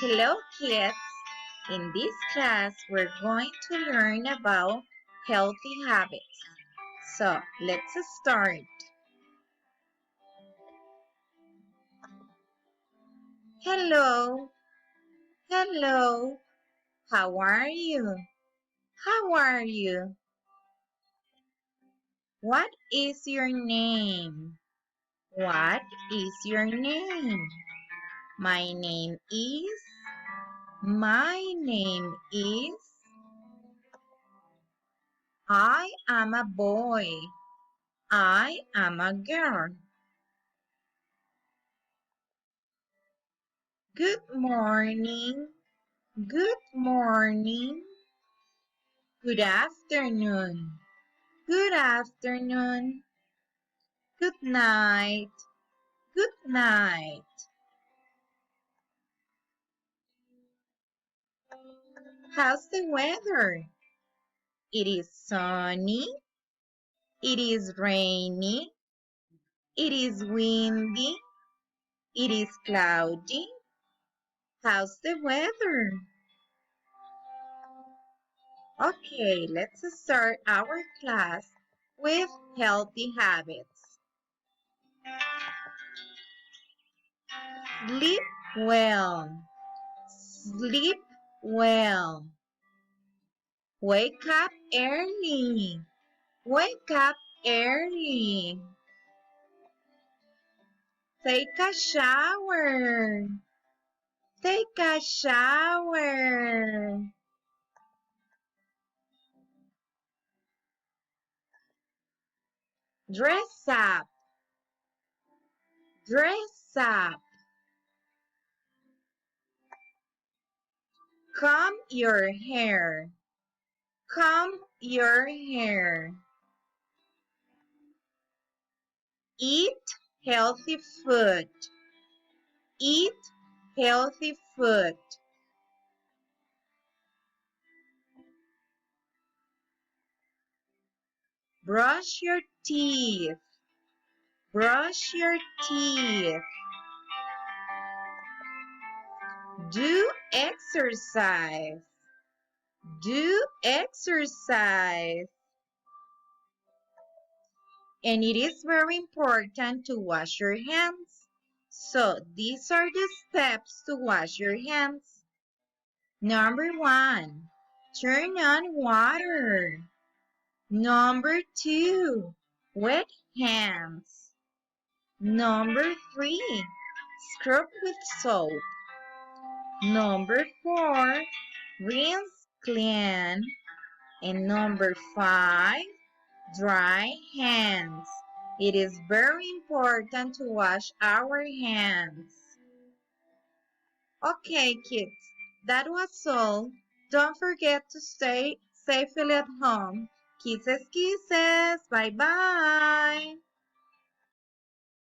Hello kids! In this class, we're going to learn about healthy habits. So, let's start. Hello! Hello! How are you? How are you? What is your name? What is your name? My name is... My name is... I am a boy. I am a girl. Good morning. Good morning. Good afternoon. Good afternoon. Good night. Good night. How's the weather? It is sunny. It is rainy. It is windy. It is cloudy. How's the weather? Okay, let's start our class with healthy habits. Sleep well. Sleep well. Wake up early. Wake up early. Take a shower. Take a shower. Dress up. Dress up. Comb your hair. Comb your hair. Eat healthy food. Eat healthy food. Brush your teeth. Brush your teeth. Do exercise. Do exercise. And it is very important to wash your hands. So these are the steps to wash your hands. Number 1, turn on water. Number 2, wet hands. Number 3, scrub with soap. Number 4, rinse clean. And number 5, dry hands. It is very important to wash our hands. Okay, kids, that was all. Don't forget to stay safely at home. Kisses, kisses. Bye-bye.